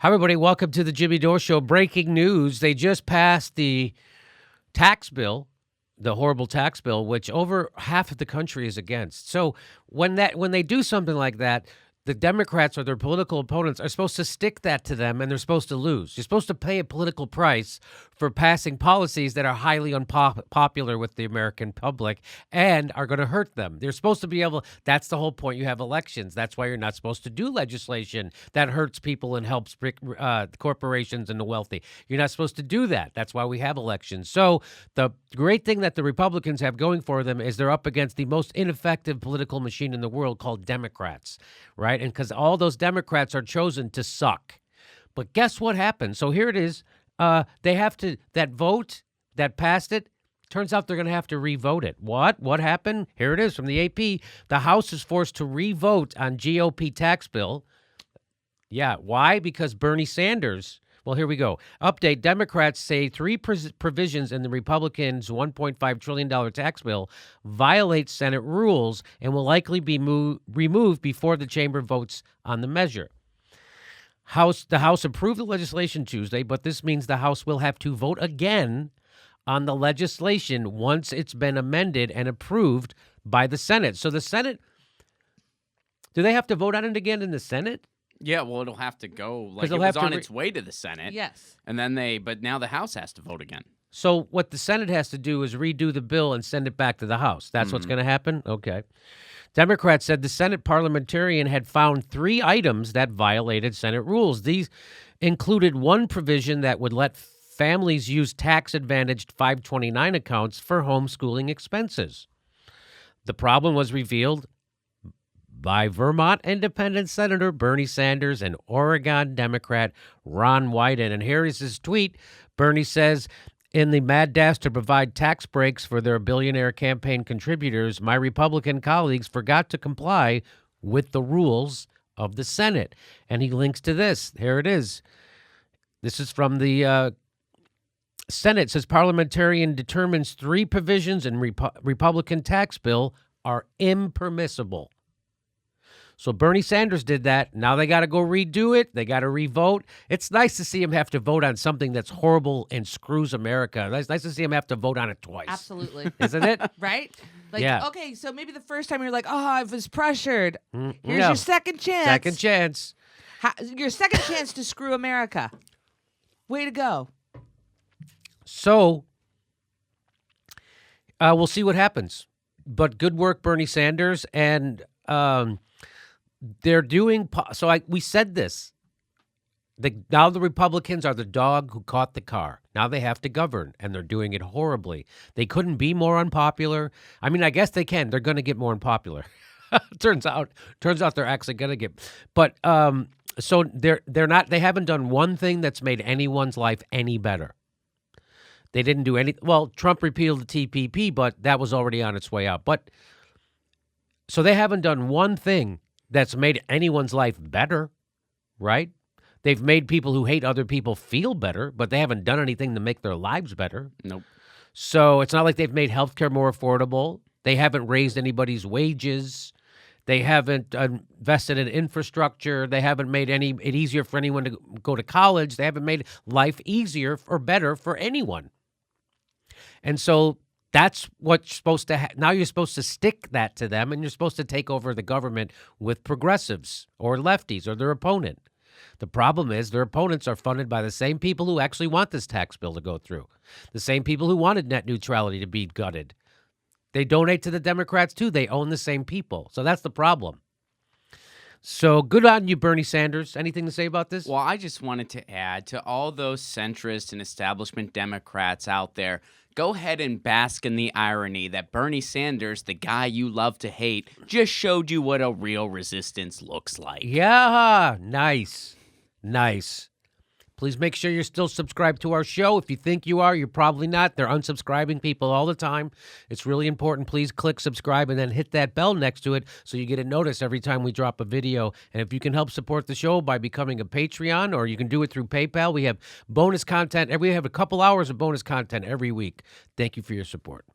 Hi, everybody. Welcome to the Jimmy Dore Show. Breaking news. They just passed the tax bill, the horrible tax bill, which over half of the country is against. So when they do something like that, the Democrats or their political opponents are supposed to stick that to them, and they're supposed to lose. You're supposed to pay a political price for passing policies that are highly unpopular with the American public and are going to hurt them. They're supposed to be able. That's the whole point. You have elections. That's why you're not supposed to do legislation that hurts people and helps corporations and the wealthy. You're not supposed to do that. That's why we have elections. So the great thing that the Republicans have going for them is they're up against the most ineffective political machine in the world called Democrats, right? And because all those Democrats are chosen to suck. But guess what happened? So here it is. They have to, that vote that passed it, turns out they're going to have to revote it. What? What happened? Here it is from the AP. The House is forced to revote on GOP tax bill. Yeah, why? Because Bernie Sanders. Well, here we go. Update. Democrats say three provisions in the Republicans' $1.5 trillion tax bill violate Senate rules and will likely be removed before the chamber votes on the measure. The House approved the legislation Tuesday, but this means the House will have to vote again on the legislation once it's been amended and approved by the Senate. So the Senate, do they have to vote on it again in the Senate? Yeah, well, it'll have to go, like it was on its way to the Senate. Yes. And then but now the House has to vote again. So what the Senate has to do is redo the bill and send it back to the House. That's what's going to happen? Okay. Democrats said the Senate parliamentarian had found three items that violated Senate rules. These included one provision that would let families use tax-advantaged 529 accounts for homeschooling expenses. The problem was revealed by Vermont Independent Senator Bernie Sanders and Oregon Democrat Ron Wyden. And here is his tweet. Bernie says, in the mad dash to provide tax breaks for their billionaire campaign contributors, my Republican colleagues forgot to comply with the rules of the Senate. And he links to this. Here it is. This is from the Senate. It says parliamentarian determines three provisions in Republican tax bill are impermissible. So Bernie Sanders did that. Now they got to go redo it. They got to revote. It's nice to see him have to vote on something that's horrible and screws America. It's nice to see him have to vote on it twice. Absolutely. Isn't it? Right? Like, Yeah. Okay, so maybe the first time you're like, oh, I was pressured. Here's No. your second chance. Second chance. Your second chance to screw America. Way to go. So we'll see what happens. But good work, Bernie Sanders. And they're doing we said this. Now the Republicans are the dog who caught the car. Now they have to govern, and they're doing it horribly. They couldn't be more unpopular. I mean, I guess they can. They're going to get more unpopular. Turns out they're actually going to get. But so they're not. They haven't done one thing that's made anyone's life any better. They didn't do any. Well, Trump repealed the TPP, but that was already on its way out. But so they haven't done one thing that's made anyone's life better, right? They've made people who hate other people feel better, but they haven't done anything to make their lives better. Nope. So it's not like they've made healthcare more affordable. They haven't raised anybody's wages. They haven't invested in infrastructure. They haven't made it easier for anyone to go to college. They haven't made life easier or better for anyone. And so that's what's supposed to now you're supposed to stick that to them, and you're supposed to take over the government with progressives or lefties or their opponent. The problem is their opponents are funded by the same people who actually want this tax bill to go through, the same people who wanted net neutrality to be gutted. They donate to the Democrats, too. They own the same people. So that's the problem. So good on you, Bernie Sanders. Anything to say about this? Well, I just wanted to add to all those centrist and establishment Democrats out there, go ahead and bask in the irony that Bernie Sanders, the guy you love to hate, just showed you what a real resistance looks like. Yeah, nice. Nice. Please make sure you're still subscribed to our show. If you think you are, you're probably not. They're unsubscribing people all the time. It's really important. Please click subscribe and then hit that bell next to it so you get a notice every time we drop a video. And if you can help support the show by becoming a Patreon, or you can do it through PayPal, we have bonus content. We have a couple hours of bonus content every week. Thank you for your support.